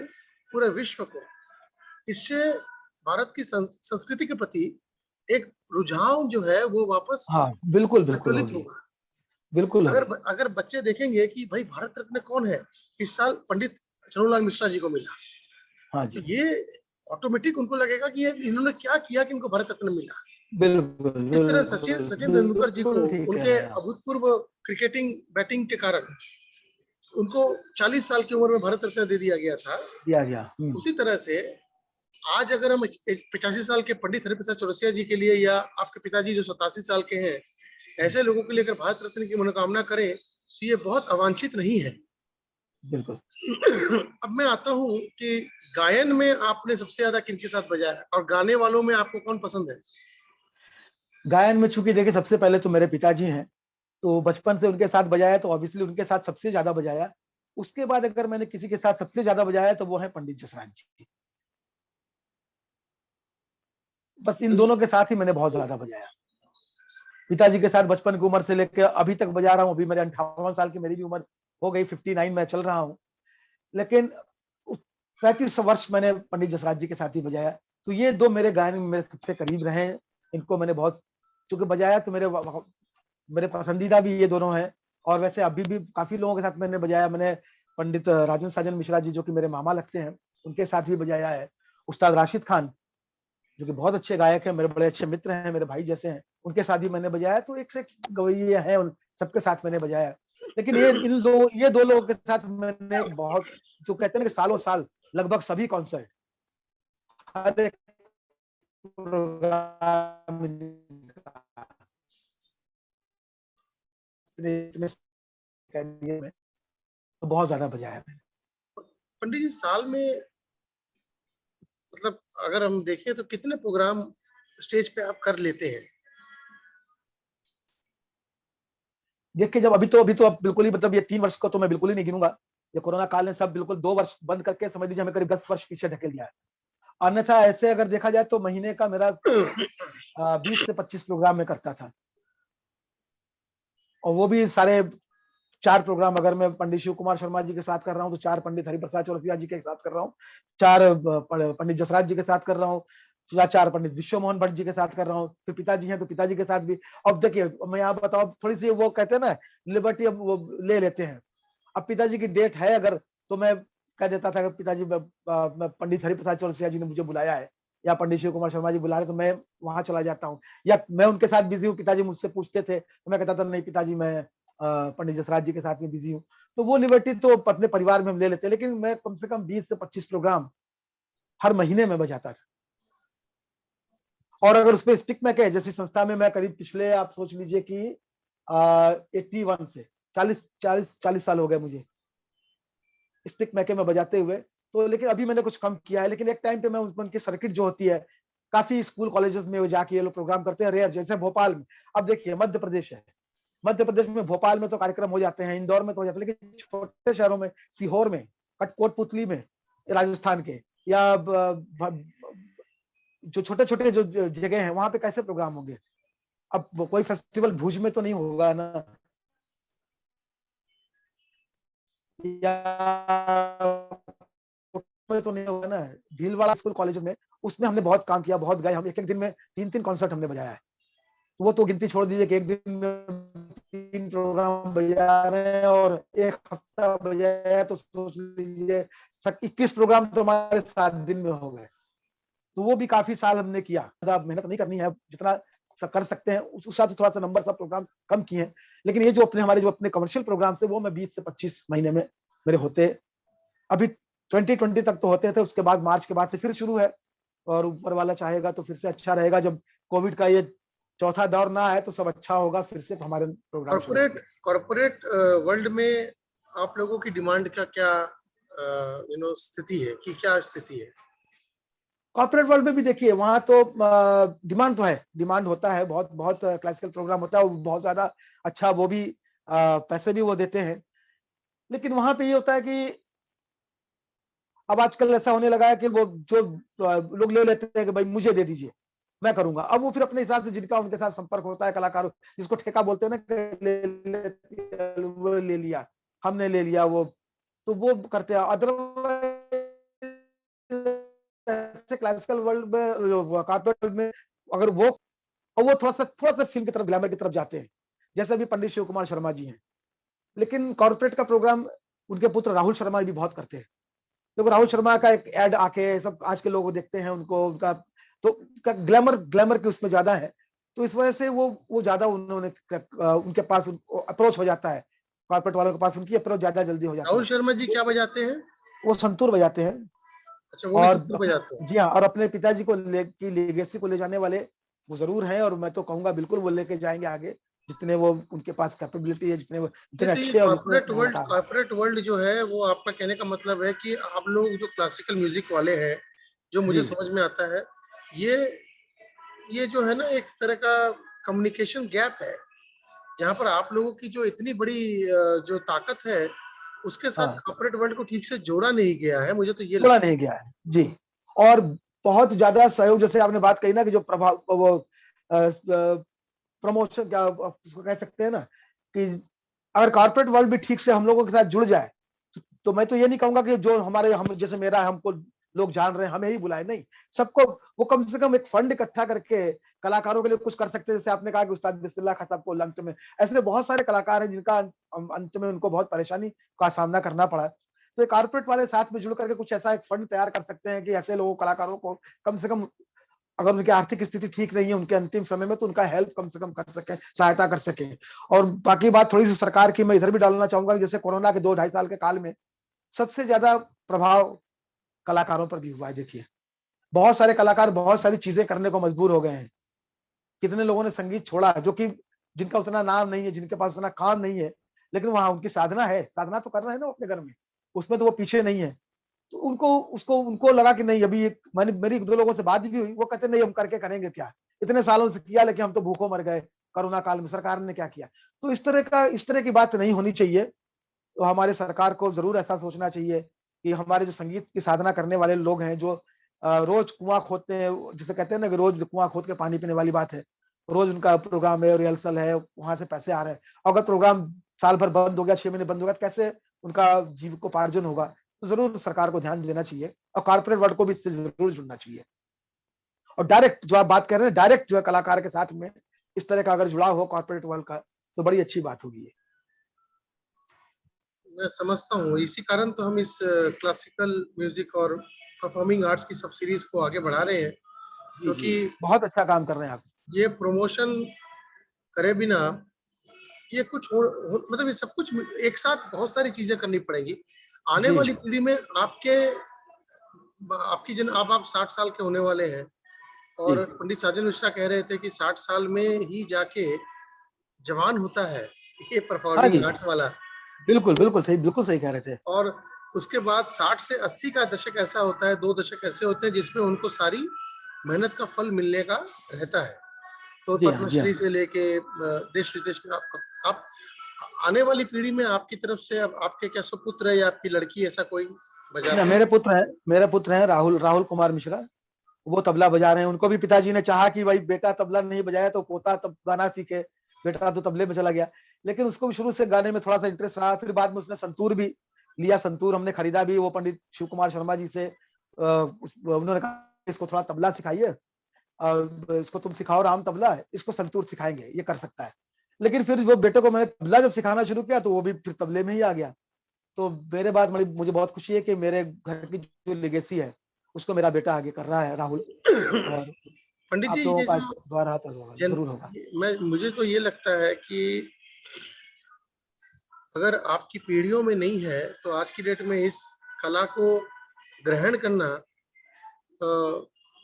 पूरे विश्व को, इससे भारत की संस्कृति के प्रति एक रुझान जो है वो वापस हाँ बिल्कुल बिल्कुल प्रज्वलित होगी। होगा। बिल्कुल अगर होगी। अगर बच्चे देखेंगे कि भाई भारत रत्न कौन है, इस साल पंडित चन्नूलाल मिश्रा जी को मिला, हाँ तो जी। ये ऑटोमेटिक उनको लगेगा कि ये इन्होंने क्या किया कि इनको भारत रत्न मिला। बिल्कुल इस तरह सचिन बिल्कुल सचिन तेंदुलकर जी को बिल्कुल ठीक कह उनके रहे हैं आप। अभूतपूर्व क्रिकेटिंग बैटिंग के कारण उनको 40 साल की उम्र में भारत रत्न दे दिया गया था। दिया गया। उसी तरह से आज अगर हम 85 साल के पंडित हरिप्रसाद चौरसिया जी के लिए, या आपके पिताजी जो 87 साल के हैं, ऐसे लोगों के लिए अगर भारत रत्न की मनोकामना करें तो ये बहुत अवांछित नहीं है। बिल्कुल। अब मैं आता हूँ कि गायन में आपने सबसे ज्यादा किनके साथ बजाया है और गाने वालों में आपको कौन पसंद है? गायन में चूंकि देखिए सबसे पहले तो मेरे पिताजी हैं, तो बचपन से उनके साथ बजाया तो ऑब्वियसली उनके साथ सबसे ज्यादा बजाया। उसके बाद अगर मैंने किसी के साथ सबसे ज्यादा बजाया तो वो है पंडित जसराज जी। बस इन दोनों के साथ ही मैंने बहुत ज्यादा बजाया। पिताजी के साथ बचपन की उम्र से लेकर अभी तक बजा रहा हूँ। अभी मेरे 58 साल की मेरी भी उम्र हो गई, 59 में चल रहा हूँ। लेकिन 35 वर्ष मैंने पंडित जसराज जी के साथ ही बजाया। तो ये दो मेरे गायन में मेरे सबसे करीब रहे हैं। इनको मैंने बहुत चूंकि बजाया तो मेरे पसंदीदा भी ये दोनों हैं। और वैसे अभी भी काफी लोगों के साथ मैंने बजाया। मैंने पंडित राजन साजन मिश्रा जी जो कि मेरे मामा लगते हैं, उनके साथ भी बजाया है। उस्ताद राशिद खान जो कि बहुत अच्छे गायक हैं, मेरे बड़े अच्छे मित्र हैं, मेरे भाई जैसे हैं, उनके साथ भी मैंने बजाया। तो एक से गवैये हैं, उन सबके साथ मैंने बजाया। लेकिन ये दो लोगों के साथ मैंने बहुत, जो कहते हैं ना कि सालों साल लगभग सभी कॉन्सर्ट, हर एक प्रोग्राम इतने कैरियर में तो बहुत ज्यादा बजाया मैंने। पंडित जी साल में मतलब अगर हम देखें तो कितने प्रोग्राम स्टेज पे आप कर लेते हैं? देखिए जब अभी तो अब बिल्कुल ही, मतलब ये 3 वर्ष को तो मैं बिल्कुल ही नहीं गिनूंगा। ये कोरोना काल ने सब बिल्कुल 2 वर्ष बंद करके समझ लीजिए हमें करीब 10 वर्ष पीछे ढकेल दिया है। अन्यथा ऐसे अगर देखा जाए तो महीने का मेरा 20 से 25 प्रोग्राम में करता था। और वो भी सारे 4 प्रोग्राम अगर मैं पंडित शिव कुमार शर्मा जी के साथ कर रहा हूँ तो 4 पंडित हरिप्रसाद चौरसिया जी के साथ कर रहा हूँ, 4 पंडित जसराज जी के साथ कर रहा हूँ, या 4 पंडित विश्व मोहन भट्ट जी के साथ कर रहा हूँ। फिर पिताजी हैं तो पिताजी के साथ भी। अब देखिए मैं यहाँ बताऊँ, थोड़ी सी वो कहते हैं ना लिबर्टी, अब वो ले लेते हैं। अब पिताजी की डेट है अगर, तो मैं कह देता था कि पिताजी पंडित हरिप्रसाद चौरसिया जी ने मुझे बुलाया है या पंडित शिव कुमार शर्मा जी बुला रहे, तो मैं वहां चला जाता हूँ। या मैं उनके साथ बिजी हूँ, पिताजी मुझसे पूछते थे तो मैं कहता था नहीं पिताजी मैं पंडित जसराज जी के साथ में बिजी हूँ। तो वो लिबर्टी तो अपने परिवार में हम ले लेते हैं। लेकिन मैं कम से कम 20 से 25 प्रोग्राम हर महीने में बजाता था। और अगर उसमें स्टिक में कहे, जैसी संस्था में मैं करीब पिछले आप सोच लीजिए कि 81 से 40 साल हो गए मुझे स्टिक मैके में बजाते हुए। तो लेकिन अभी मैंने कुछ कम किया है। लेकिन एक टाइम पे मैं उनकी सर्किट जो होती है, काफी स्कूल कॉलेजेस में जाके ये लोग प्रोग्राम करते हैं, रेयर जैसे भोपाल में। अब देखिए मध्य प्रदेश है, मध्य प्रदेश में भोपाल में तो कार्यक्रम हो जाते हैं, इंदौर में तो हो जाते हैं, लेकिन छोटे शहरों में, सीहोर में, कटकोटपुतली में राजस्थान के, या जो छोटे छोटे जो जगह हैं वहां पे कैसे प्रोग्राम होंगे? अब वो कोई फेस्टिवल भुज में तो नहीं होगा ना, या में तो नहीं होगा ना, भीलवाड़ा स्कूल कॉलेज में। उसमें हमने बहुत काम किया, बहुत गए हम। एक एक दिन में 3 3 कॉन्सर्ट हमने बजाया है। तो वो तो गिनती छोड़ दीजिए कि एक दिन में 3 प्रोग्राम बजा रहे हैं और एक हफ्ता बजाया तो सोच लीजिए 21 प्रोग्राम तो हमारे 7 दिन में हो गए। तो वो भी काफी साल हमने किया। ज्यादा मेहनत नहीं करनी है, जितना कर सकते हैं उस हिसाब से थोड़ा सा नंबर सब प्रोग्राम कम किए हैं। लेकिन ये जो अपने कमर्शियल प्रोग्राम थे वो मैं 20 से 25 महीने में मेरे होते। अभी 2020 तक तो होते थे, उसके बाद मार्च के बाद से फिर शुरू है। और ऊपर वाला चाहेगा तो फिर से अच्छा रहेगा। जब कोविड का ये चौथा दौर ना आए तो सब अच्छा होगा, फिर से हमारे प्रोग्राम शुरू कॉर्पोरेट होंगे। कॉर्पोरेट वर्ल्ड में आप लोगों की डिमांड का क्या स्थिति है कि क्या स्थिति है? कॉर्पोरेट वर्ल्ड में भी देखिए वहां तो डिमांड तो है, डिमांड होता है, बहुत बहुत क्लासिकल प्रोग्राम होता है, वो बहुत ज्यादा अच्छा, वो भी पैसे भी वो देते हैं। लेकिन वहां पे ये होता है कि अब आजकल ऐसा होने लगा है कि वो जो लोग ले लेते हैं कि भाई मुझे दे दीजिए मैं करूंगा। अब वो फिर अपने हिसाब से जिनका उनके साथ संपर्क होता है, कलाकारों जिसको ठेका बोलते हैं ना, वो ले लिया, हमने ले लिया वो, तो वो करते हैं। अदरवाइज क्लासिकल वर्ल्ड में, कॉर्पोरेट वर्ल्ड में, अगर वो थोड़ा सा फिल्म की तरफ, ग्लैमर की तरफ जाते हैं, जैसे अभी पंडित शिव कुमार शर्मा जी हैं। लेकिन कॉर्पोरेट का प्रोग्राम उनके पुत्र राहुल शर्मा भी बहुत करते हैं। देखो राहुल शर्मा का एक एड आके सब आज के लोग देखते हैं उनको, उनका तो ग्लैमर ग्लैमर की उसमें ज्यादा है। तो इस वजह से वो ज्यादा उन्होंने उनके पास अप्रोच हो जाता है, कॉर्पोरेट वालों के पास उनकी अप्रोच ज्यादा जल्दी हो जाता राहुल है। शर्मा जी तो क्या बजाते हैं? वो संतूर बजाते हैं। अच्छा, वो भी और संतूर बजाते हैं। जी हाँ, और अपने पिताजी को की लेगेसी को ले जाने वाले वो जरूर हैं। और मैं तो कहूंगा बिल्कुल वो लेके जाएंगे आगे। जितने वो उनके पास कैपेबिलिटी है, जितने वो ये जितने तो ये अच्छे और जितने कलाकार हैं। कॉर्पोरेट वर्ल्ड जो है वो आपका कहने का मतलब है कि आप लोग जो क्लासिकल म्यूजिक वाले हैं, जो मुझे जी, समझ में आता है, ये ये जो है ना एक तरह का कम्युनिकेशन गैप है, जहाँ पर आप लोगों की जो इतनी बड़ी जो ताकत है उसके साथ हाँ, कॉर्पोरेट वर्ल्ड को ठीक से जोड़ा नहीं गया है, मुझे तो ये जोड़ा लगता नहीं गया है। जी, और बहुत ज़्यादा सहयोग, जैसे आपने बात कही ना कि जो प्रभाव वो प्रमोशन क्या उसको कह सकते हैं ना, कि अगर कॉर्पोरेट वर्ल्ड भी ठीक से हम लोगों के साथ जुड़ जाए, तो मैं तो ये नहीं कहूंगा कि जो हमारे हम जैसे मेरा हमको लोग जान रहे हैं हमें ही बुलाए, नहीं, सबको वो कम से कम एक फंड इकट्ठा करके कलाकारों के लिए कुछ कर सकते हैं। जैसे आपने कहा कि उस्ताद बिस्मिल्लाह खां साहब को अंत में, ऐसे बहुत सारे कलाकार हैं जिनका अंत में उनको बहुत परेशानी का सामना करना पड़ा। तो कारपोरेट वाले साथ में जुड़ करके कुछ ऐसा एक फंड तैयार कर सकते हैं कि ऐसे लोगों कलाकारों को कम से कम, अगर उनकी आर्थिक स्थिति ठीक नहीं है उनके अंतिम समय में, तो उनका हेल्प कम से कम कर सके, सहायता कर सके। और बाकी बात थोड़ी सी सरकार की मैं इधर भी डालना चाहूंगा, जैसे कोरोना के 2-2.5 साल के काल में सबसे ज्यादा प्रभाव कलाकारों पर भी हुआ है। देखिए, बहुत सारे कलाकार बहुत सारी चीजें करने को मजबूर हो गए हैं। कितने लोगों ने संगीत छोड़ा है, जो कि जिनका उतना नाम नहीं है, जिनके पास उतना काम नहीं है, लेकिन वहां उनकी साधना है, साधना तो कर रहे हैं ना अपने घर में, उसमें तो वो पीछे नहीं है। तो उनको लगा कि नहीं, अभी मैंने मेरी 1-2 लोगों से बात भी हुई, वो कहते नहीं हम करके करेंगे क्या, इतने सालों से किया लेकिन हम तो भूखों मर गए, कोरोना काल में सरकार ने क्या किया। तो इस तरह की बात नहीं होनी चाहिए। तो हमारे सरकार को जरूर ऐसा सोचना चाहिए कि हमारे जो संगीत की साधना करने वाले लोग हैं, जो रोज कुआं खोदते हैं, जिसे कहते हैं ना कि रोज कुआं खोद के पानी पीने वाली बात है, रोज उनका प्रोग्राम है, रिहर्सल है, वहां से पैसे आ रहे हैं। अगर प्रोग्राम साल भर बंद हो गया, 6 महीने बंद हो गया, तो कैसे उनका जीविकोपार्जन होगा। तो जरूर सरकार को ध्यान देना चाहिए और कॉर्पोरेट वर्ल्ड को भी इससे जरूर जुड़ना चाहिए। और डायरेक्ट जो आप बात कर रहे हैं, डायरेक्ट जो है कलाकार के साथ में इस तरह का अगर जुड़ाव हो कॉर्पोरेट वर्ल्ड का, तो बड़ी अच्छी बात होगी। मैं समझता हूँ, इसी कारण तो हम इस क्लासिकल म्यूजिक और परफॉर्मिंग आर्ट्स की सब सीरीज को आगे बढ़ा रहे हैं, जी, जी, क्योंकि बहुत अच्छा काम कर रहे हैं आप। ये प्रमोशन करे बिना ये मतलब ये सब कुछ एक साथ बहुत सारी चीजें करनी पड़ेगी आने जी, वाली पीढ़ी में। आपके आपकी जन अब आप 60 साल के होने वाले हैं, जी, और पंडित साजन मिश्रा कह रहे थे कि 60 साल में ही जाके जवान होता है ये हाँ परफॉर्मिंग जी, आर्ट्स वाला। बिल्कुल, तो बिल्कुल सही कह रहे थे। और उसके बाद 60 से 80 का दशक ऐसा होता है, 2 दशक ऐसे होते हैं जिसमें उनको सारी मेहनत का फल मिलने का रहता है। तो जी हाँ, जी हाँ। पद्मश्री से लेके देश विदेश में आप आने वाली पीढ़ी में आपकी तरफ से अब आपके क्या सुपुत्र है या आपकी लड़की ऐसा कोई ना, बजाते हैं? मेरे पुत्र हैं राहुल कुमार मिश्रा। वो तबला बजा रहे हैं। उनको भी पिताजी ने चाहा कि भाई बेटा तबला नहीं बजाया तो पोता तब गाना सीखे। बेटा तो तबले में चला गया, लेकिन उसको भी शुरू से गाने में थोड़ा सा इंटरेस्ट रहा। फिर बाद में उसने संतूर भी लिया, संतूर हमने खरीदा भी, वो पंडित शिव कुमार शर्मा जी से। उन्होंने कहा इसको थोड़ा तबला सिखाइए, इसको तुम सिखाओ राम तबला, इसको संतूर सिखाएंगे, ये कर सकता है। लेकिन फिर वो बेटे को मैंने तबला जब सिखाना शुरू किया तो वो भी फिर तबले में ही आ गया। तो मेरे बाद मुझे बहुत खुशी है कि मेरे घर की जो लेगेसी है उसको मेरा बेटा आगे कर रहा है, राहुल। और पंडित जी आप लोगों ये का जो द्वार हाथ होगा, जन जरूर होगा। मैं मुझे तो ये लगता है कि अगर आपकी पीढ़ियों में नहीं है तो आज की डेट में इस कला को ग्रहण करना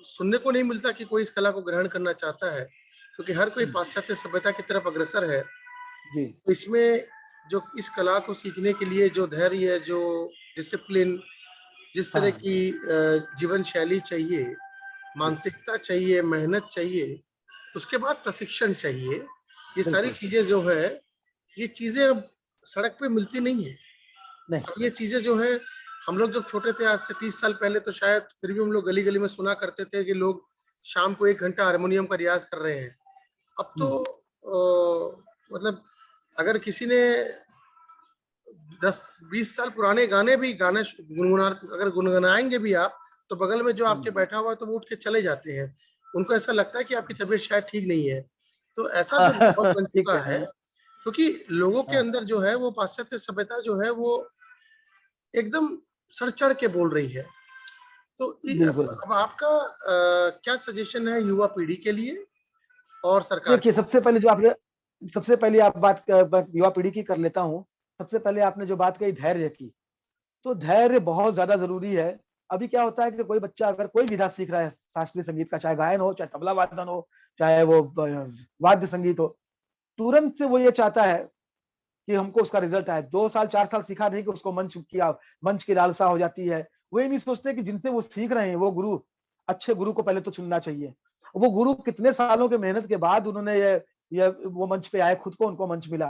सुनने को नहीं मिलता कि कोई इस कला को ग्रहण करना चाहता है, क्योंकि हर कोई हम्म, पाश्चात्य सभ्यता की तरफ अग्रसर है। जी, तो इसमें जो इस कला को सीखने के लिए जो धैर्य है, जो डिसिप्लिन, जिस तरह हाँ, की जीवन शैली चाहिए, जी, मानसिकता चाहिए, मेहनत चाहिए, उसके बाद प्रशिक्षण चाहिए, ये सारी बिल्कुल चीजें जो है, ये चीजें अब सड़क पे मिलती नहीं है। नहीं। अब ये चीजें जो है, हम लोग जब छोटे थे आज से 30 साल पहले, तो शायद फिर भी हम लोग गली गली में सुना करते थे कि लोग शाम को 1 घंटा हारमोनियम का रियाज कर रहे हैं। अब तो हम्म, मतलब अगर किसी ने 10-20 साल पुराने गाने भी गाना गुनगुना अगर गुनगुनाएंगे भी आप, तो बगल में जो आपके हम्म। बैठा हुआ है तो वो उठ के चले जाते हैं। उनको ऐसा लगता है कि आपकी तबीयत शायद ठीक नहीं है। तो ऐसा जो माहौल बन ठीक चुका कह रहे है, हैं। क्योंकि लोगों के हाँ, अंदर जो है वो पाश्चात्य सभ्यता जो है वो एकदम सर चढ़ के बोल रही है। तो बिल्कुल। अब आपका क्या सजेशन है युवा पीढ़ी के लिए और सरकार देखिए, के लिए? सबसे पहले आप बात युवा पीढ़ी की कर लेता हूँ। सबसे पहले आपने जो बात कही धैर्य की, तो धैर्य बहुत ज्यादा जरूरी है। अभी क्या होता है कि कोई बच्चा अगर कोई विधा सीख रहा है शास्त्रीय संगीत का, चाहे गायन हो, चाहे तबला वादन हो, चाहे वो वाद्य संगीत हो, तुरंत से वो ये चाहता है कि हमको उसका रिजल्ट आए। 2 साल 4 साल सीखा नहीं कि उसको मंच की लालसा हो जाती है। वो ये नहीं सोचते कि जिनसे वो सीख रहे हैं वो गुरु, अच्छे गुरु को पहले तो चुनना चाहिए। वो गुरु कितने सालों के मेहनत के बाद उन्होंने ये वो मंच पे आए, खुद को उनको मंच मिला।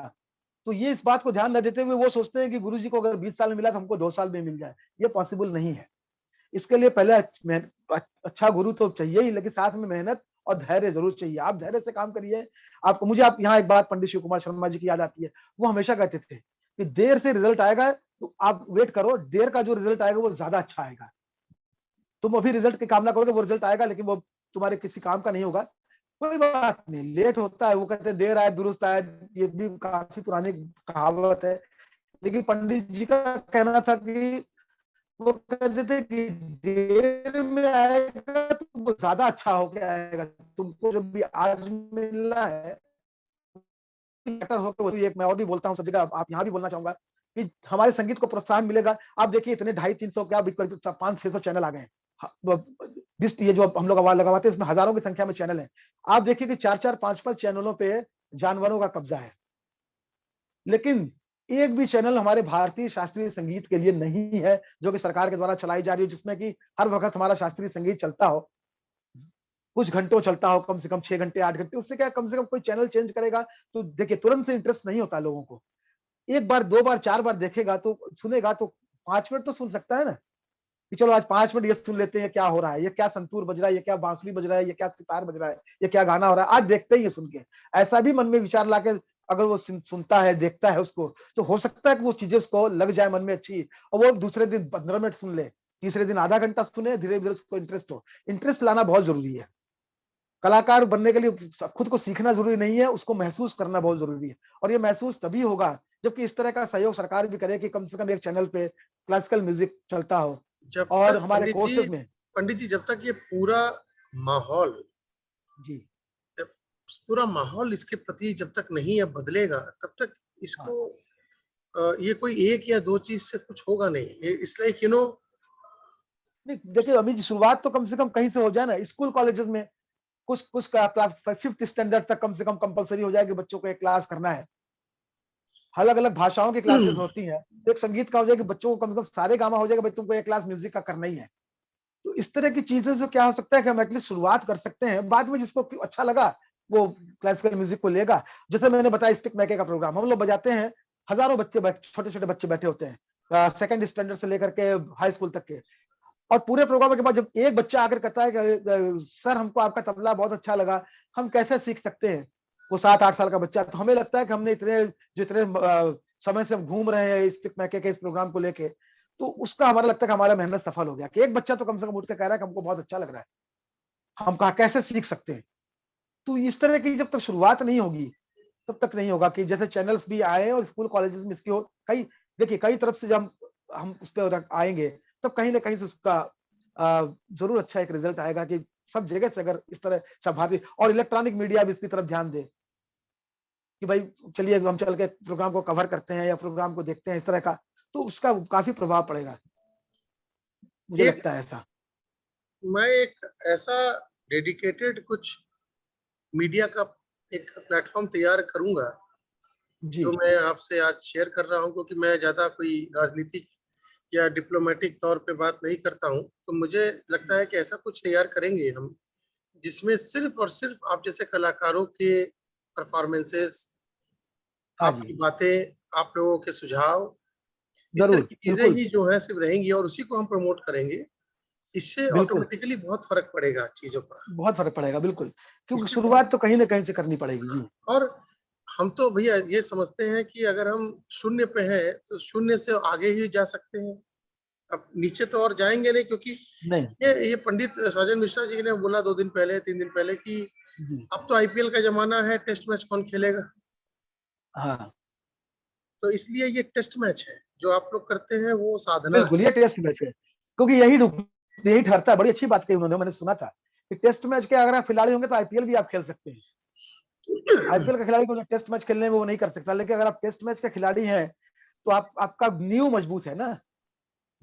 तो ये इस बात को ध्यान न देते हुए वो सोचते हैं कि गुरु जी को अगर 20 साल में मिला तो हमको 2 साल में मिल जाए। ये पॉसिबल नहीं है। इसके लिए पहले अच्छा गुरु तो चाहिए ही, लेकिन साथ में मेहनत और धैर्य जरूर चाहिए। आप धैर्य से काम करिए। आपको मुझे आप यहाँ एक बात पंडित शिव कुमार शर्मा जी की याद आती है। वो हमेशा कहते थे कि देर से रिजल्ट आएगा तो आप वेट करो, देर का जो रिजल्ट आएगा वो ज्यादा अच्छा आएगा। तुम अभी रिजल्ट की कामना करोगे, वो रिजल्ट आएगा लेकिन वो तुम्हारे किसी काम का नहीं होगा। कोई बात नहीं, लेट होता है। वो कहते हैं देर आए दुरुस्त आए, ये भी काफी पुरानी कहावत है। लेकिन पंडित जी का कहना था कि वो कहते थे कि देर में आएगा तो वो ज्यादा अच्छा होके आएगा। तुमको जब भी आज मिलना है बेटर होकर वही। एक मैं और भी बोलता हूँ सब जगह, आप यहाँ भी बोलना चाहूंगा कि हमारे संगीत को प्रोत्साहन मिलेगा। आप देखिए इतने 250-300 क्या 500-600 चैनल आ गए हैं। ये जो हम लोग आवाज लगाते हैं इसमें हजारों की संख्या में चैनल है। आप देखिए कि 4-4 5-5 चैनलों पे जानवरों का कब्जा है, लेकिन एक भी चैनल हमारे भारतीय शास्त्रीय संगीत के लिए नहीं है जो कि सरकार के द्वारा चलाई जा रही है, जिसमें कि हर वक्त हमारा शास्त्रीय संगीत चलता हो, कुछ घंटों चलता हो, कम से कम 6 घंटे 8 घंटे। उससे क्या कम से कम कोई चैनल चेंज करेगा तो देखिए तुरंत से इंटरेस्ट नहीं होता लोगों को। एक बार 2 बार 4 बार देखेगा तो सुनेगा तो 5 मिनट तो सुन सकता है ना, कि चलो आज 5 मिनट ये सुन लेते हैं क्या हो रहा है, ये क्या संतूर बज रहा है, ये क्या बांसुरी बज रहा है, ये क्या सितार बज रहा है, ये क्या गाना हो रहा है, आज देखते ही सुन के। ऐसा भी मन में विचार लाके अगर वो सुनता है, देखता है उसको, तो हो सकता है कि वो चीजें उसको लग जाए मन में अच्छी, और वो दूसरे दिन 15 मिनट सुन ले, तीसरे दिन आधा घंटा सुने, धीरे धीरे उसको इंटरेस्ट हो। इंटरेस्ट लाना बहुत जरूरी है। कलाकार बनने के लिए खुद को सीखना जरूरी नहीं है, उसको महसूस करना बहुत जरूरी है। और ये महसूस तभी होगा जबकि इस तरह का सहयोग सरकार भी करे कि कम से कम एक चैनल पे क्लासिकल म्यूजिक चलता हो। जब और तक हमारे कोर्सेज में पंडित जी जब तक ये माहौल जी जब पूरा माहौल इसके प्रति जब तक नहीं अब बदलेगा तब तक हाँ इसको ये कोई एक या दो चीज से कुछ होगा नहीं। ये इसलिए नहीं, देखिए अभी शुरुआत तो कम से कम कहीं से हो जाए ना। स्कूल कॉलेजेस में कुछ कुछ क्लास 5th स्टैंडर्ड तक कम से कम कंपलसरी हो जाए कि बच्चों को एक क्लास करना है। अलग अलग भाषाओं की क्लासेस होती हैं, एक संगीत का हो जाए कि बच्चों को कम से कम सारे गामा हो जाएगा, भाई तुमको एक क्लास म्यूजिक का करना ही है। तो इस तरह की चीजें से क्या हो सकता है कि हम एटलीस्ट शुरुआत कर सकते हैं, बाद में जिसको अच्छा लगा वो क्लासिकल म्यूजिक को लेगा। जैसे मैंने बताया स्टिक मैके का प्रोग्राम हम लोग बजाते हैं, हजारों बच्चे छोटे छोटे बच्चे बैठे होते हैं, सेकंड स्टैंडर्ड से लेकर के हाई स्कूल तक के। और पूरे प्रोग्राम के बाद जब एक बच्चा आकर कहता है कि सर हमको आपका तबला बहुत अच्छा लगा, हम कैसे सीख सकते हैं, वो 7-8 साल का बच्चा, तो हमें लगता है कि हमने जितने समय से हम घूम रहे हैं स्टिक मैके के इस प्रोग्राम को लेके, तो उसका हमारा लगता है कि हमारा मेहनत सफल हो गया कि एक बच्चा तो कम से कम उठ के कह रहा है कि हमको बहुत अच्छा लग रहा है, हम कहा कैसे सीख सकते हैं। तो इस तरह की जब तक शुरुआत नहीं होगी तब तक नहीं होगा कि जैसे चैनल्स भी आए और स्कूल कॉलेजेस में इसकी हो कई, देखिए कई तरफ से जब हम उस पर आएंगे तब कहीं ना कहीं से उसका जरूर अच्छा एक रिजल्ट आएगा कि सब जगह से अगर इस तरह सब भारतीय और इलेक्ट्रॉनिक मीडिया भी इसकी तरफ ध्यान दे कि भाई चलिए हम चल के प्रोग्राम को कवर करते हैं या प्रोग्राम को देखते हैं इस तरह का, तो उसका काफी प्रभाव पड़ेगा, मुझे एक लगता है ऐसा। मैं एक ऐसा डेडिकेटेड कुछ मीडिया का एक प्लेटफॉर्म तैयार करूंगा जी जो मैं आपसे आज शेयर कर रहा हूं, क्योंकि मैं ज्यादा कोई राजनीतिक या डिप्लोमेटिक तौर पे बात नहीं करता हूं। तो मुझे लगता है कि ऐसा कुछ तैयार करेंगे हम जिसमें सिर्फ और सिर्फ आप जैसे कलाकारों के परफॉर्मेंसेस, हाँ आपकी जी बातें, आप लोगों के सुझाव, इस तरह जरूर की चीजें बिल्कुल ही जो है सिर्फ रहेंगी और उसी को हम प्रमोट करेंगे। इससे बिल्कुल ऑटोमेटिकली बहुत फर्क पड़ेगा चीजों का। बहुत फर्क पड़ेगा बिल्कुल, क्योंकि इससे बहुत, शुरुआत तो कहीं ना कहीं से करनी पड़ेगी जी। और हम तो भैया ये समझते हैं कि अगर हम शून्य पे हैं तो शून्य से आगे ही जा सकते हैं। अब नीचे तो और जाएंगे नहीं, क्योंकि नहीं ये पंडित साजन मिश्रा जी ने बोला 2 दिन पहले 3 दिन पहले कि जी अब तो आईपीएल का जमाना है, टेस्ट मैच कौन खेलेगा। हाँ तो इसलिए ये टेस्ट मैच है जो आप लोग करते हैं, वो साधना है। बिल्कुल ये टेस्ट मैच है, क्योंकि यही ठहरता है। बड़ी अच्छी बात कही उन्होंने, मैंने सुना था कि टेस्ट मैच के अगर आप खिलाड़ी होंगे तो आईपीएल भी आप खेल सकते हैं। आईपीएल का खिलाड़ी को टेस्ट मैच खेलने में वो नहीं कर सकता, लेकिन अगर आप टेस्ट मैच का खिलाड़ी हैं तो आपका नींव मजबूत है ना,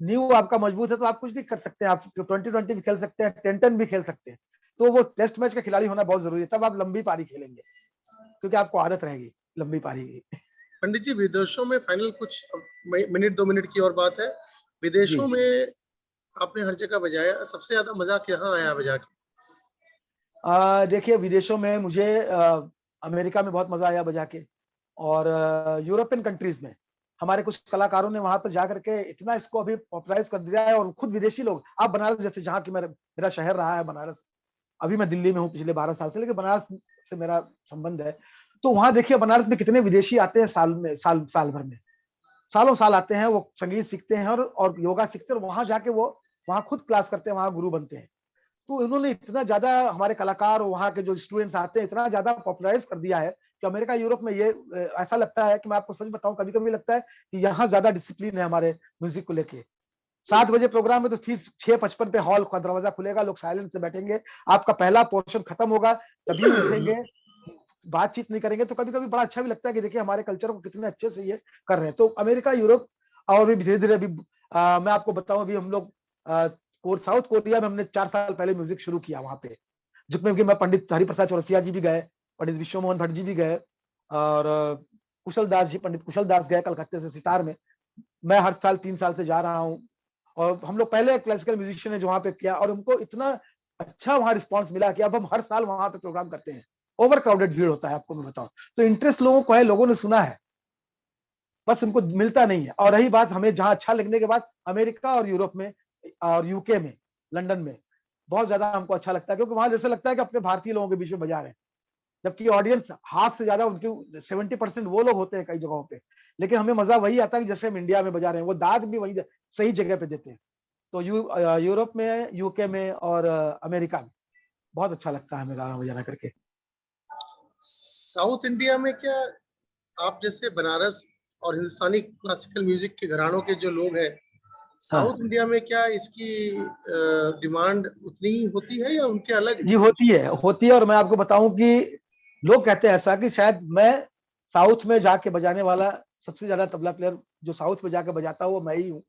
नींव आपका मजबूत है तो आप कुछ भी कर सकते हैं। आप 2020 भी खेल सकते हैं, 10-10 भी खेल सकते हैं। तो वो टेस्ट मैच का खिलाड़ी होना बहुत जरूरी है, तब आप लंबी पारी खेलेंगे। क्योंकि आपको आदत रहेगी लंबी पारी की। पंडित जी, विदेशों में फाइनल कुछ मिनट 2 मिनट की और बात है, जी विदेशों में आपने हर जगह बजाया, सबसे ज्यादा मजा यहाँ आया बजा के? देखिए विदेशों में मुझे अमेरिका में बहुत मजा आया बजा के, और यूरोपियन कंट्रीज में हमारे कुछ कलाकारों ने वहां पर जाकर के इतना इसको अभी पॉपुलराइज कर दिया है, और खुद विदेशी लोग, आप बनारस जैसे जहाँ की मेरा शहर रहा है बनारस, अभी मैं दिल्ली में हूँ पिछले 12 साल से, लेकिन बनारस से मेरा संबंध है। तो वहां देखिए बनारस में कितने विदेशी आते हैं साल भर में, सालों साल आते हैं, वो संगीत सीखते हैं और योगा सीखते हैं, और वहां जाके वो वहां खुद क्लास करते हैं, वहां गुरु बनते हैं। तो उन्होंने इतना ज्यादा हमारे कलाकार और वहाँ के जो स्टूडेंट्स आते हैं इतना ज्यादा पॉपुलराइज कर दिया है कि अमेरिका यूरोप में ये ऐसा लगता है कि मैं आपको सच बताऊं, कभी कभी लगता है कि यहाँ ज्यादा डिसिप्लिन है हमारे म्यूजिक को लेके। 7 बजे प्रोग्राम है तो फिर 6:55 पे हॉल का दरवाजा खुलेगा, लोग साइलेंस से बैठेंगे, आपका पहला पोर्शन खत्म होगा तभी उठेंगे, बातचीत नहीं करेंगे। तो कभी कभी बड़ा अच्छा भी लगता है कि देखिए हमारे कल्चर को कितने अच्छे से ये कर रहे हैं। तो अमेरिका यूरोप, और भी धीरे धीरे अभी मैं आपको बताऊं, अभी हम लोग साउथ कोरिया में हमने 4 साल पहले म्यूजिक शुरू किया वहां पे, जिसमें कि मैं पंडित हरिप्रसाद चौरसिया जी भी गए, पंडित विश्व मोहन भट्ट जी भी गए, और कुशल दास जी, पंडित कुशल दास गए कलकत्ते से सितार में। मैं हर साल 3 साल से जा रहा हूँ, और हम लोग पहले क्लासिकल म्यूजिशियन है जो वहां पे किया, और उनको इतना अच्छा वहां रिस्पॉन्स मिला कि अब हम हर साल वहां पे प्रोग्राम करते हैं। ओवर क्राउडेड भीड़ होता है आपको मैं बताऊं, तो इंटरेस्ट लोगों को है, लोगों ने सुना है, बस उनको मिलता नहीं है। और रही बात हमें जहां अच्छा लगने के बाद, अमेरिका और यूरोप में और यूके में, लंदन में बहुत ज्यादा हमको अच्छा लगता है, क्योंकि वहां जैसे लगता है कि अपने भारतीय लोगों के बीच में बजा रहे हैं, जबकि ऑडियंस हाफ से ज्यादा उनके 70% वो लोग होते हैं कई जगहों पे, लेकिन हमें मजा वही आता है कि जैसे हम इंडिया में बजा रहे हैं, वो दाद भी वही सही जगह पे देते हैं। तो यूरोप में, यूके में और अमेरिका में बहुत अच्छा लगता है हमें गाना बजाना करके। साउथ इंडिया में क्या आप जैसे बनारस और हिंदुस्तानी क्लासिकल म्यूजिक के घरानों के जो लोग हैं, हाँ साउथ इंडिया में क्या इसकी डिमांड उतनी ही होती है या उनके अलग? जी, होती है, और मैं आपको बताऊं कि लोग कहते हैं ऐसा कि शायद मैं साउथ में जाके बजाने वाला सबसे ज्यादा तबला प्लेयर जो साउथ में जाके बजाता हूँ वो मैं ही हूँ,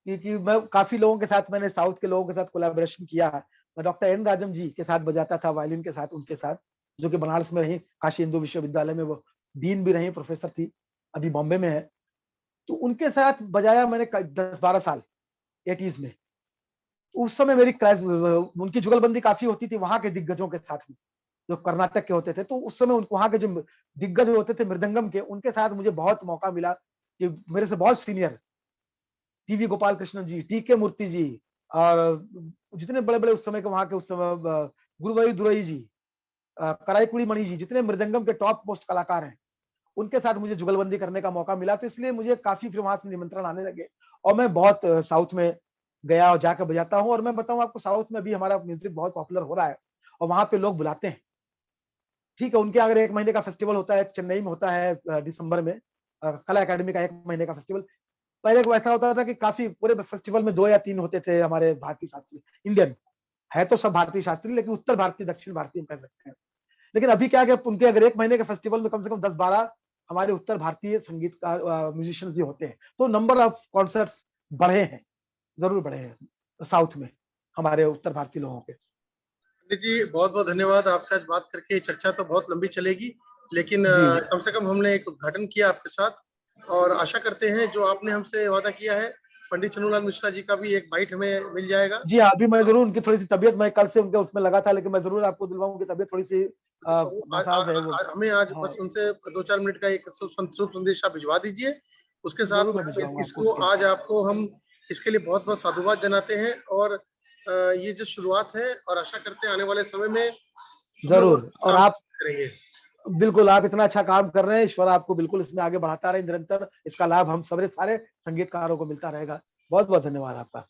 क्योंकि मैं काफी लोगों के साथ, मैंने साउथ के लोगों के साथ कोलैबोरेशन किया है। मैं डॉक्टर एन राजम जी के साथ बजाता था वायलिन के साथ, उनके साथ, जो कि बनारस में रही, काशी हिंदू विश्वविद्यालय में वो डीन भी रही, प्रोफेसर थी, अभी बॉम्बे में है। तो उनके साथ बजाया मैंने 10-12 साल 80s में। उस समय मेरी क्लास, उनकी जुगलबंदी काफी होती थी वहां के दिग्गजों के साथ में, जो कर्नाटक के होते थे। तो उस समय वहां के जो दिग्गज होते थे मृदंगम के, उनके साथ मुझे बहुत मौका मिला कि मेरे से बहुत सीनियर टीवी गोपाल कृष्णन जी, टीके मूर्ति जी, और जितने बड़े बड़े उस समय के वहां के, उस समय गुरुवारी दुरई जी, कराईकुड़ी मणि जी, जितने मृदंगम के टॉप मोस्ट कलाकार हैं, उनके साथ मुझे जुगलबंदी करने का मौका मिला। तो इसलिए मुझे काफी फिर वहां से निमंत्रण आने लगे, और मैं बहुत साउथ में गया और जाकर बजाता हूँ। और मैं बताऊं आपको, साउथ में भी हमारा म्यूजिक बहुत पॉपुलर हो रहा है, और वहां पे लोग बुलाते हैं। ठीक है, उनके अगर 1 महीने का फेस्टिवल होता है, चेन्नई में होता है दिसंबर में, कला एकेडमी का 1 महीने का फेस्टिवल। पहले को ऐसा होता था कि काफी पूरे फेस्टिवल में 2 या 3 होते थे हमारे भारतीय शास्त्री, इंडियन है तो सब भारतीय शास्त्री, लेकिन उत्तर भारतीय दक्षिण भारतीय कह सकते हैं। लेकिन अभी क्या है, उनके अगर 1 महीने के फेस्टिवल में कम से कम 10-12 हमारे उत्तर भारतीय संगीतकार म्यूजिशियंस भी होते हैं। तो नंबर ऑफ कॉन्सर्ट्स बढ़े हैं, जरूर बढ़े हैं साउथ में हमारे उत्तर भारतीय लोगों के। पंडित जी, बहुत बहुत धन्यवाद। आपसे आज बात करके चर्चा तो बहुत लंबी चलेगी, लेकिन जी कम से कम हमने एक उद्घाटन किया आपके साथ, और आशा करते हैं जो आपने हमसे वादा किया है, पंडित छन्नूलाल मिश्रा जी का भी एक बाइट हमें मिल जाएगा। जी हाँ, अभी मैं जरूर, उनकी थोड़ी सी तबीयत, मैं कल से उनके उसमें लगा था, लेकिन मैं जरूर आपको दिलवाऊं, उनकी तबीयत थोड़ी सी नासाज है वो। हमें आज हाँ बस उनसे 2-4 मिनट का एक शुभ संदेश आप भिजवा दीजिए। उसके जरूर साथ मैं भिजवाऊंगा आपको इसको उनके। आज आपको हम इसके लिए बहुत बहुत साधुवाद जनाते हैं, और ये जो शुरुआत है, और आशा करते हैं आने वाले समय में हम लोग जरूर, और काम आप करेंगे। बिल्कुल, आप इतना अच्छा काम कर रहे हैं, ईश्वर आपको बिल्कुल इसमें आगे बढ़ाता रहे निरंतर, इसका लाभ हम सारे संगीतकारों को मिलता रहेगा। बहुत बहुत धन्यवाद आपका।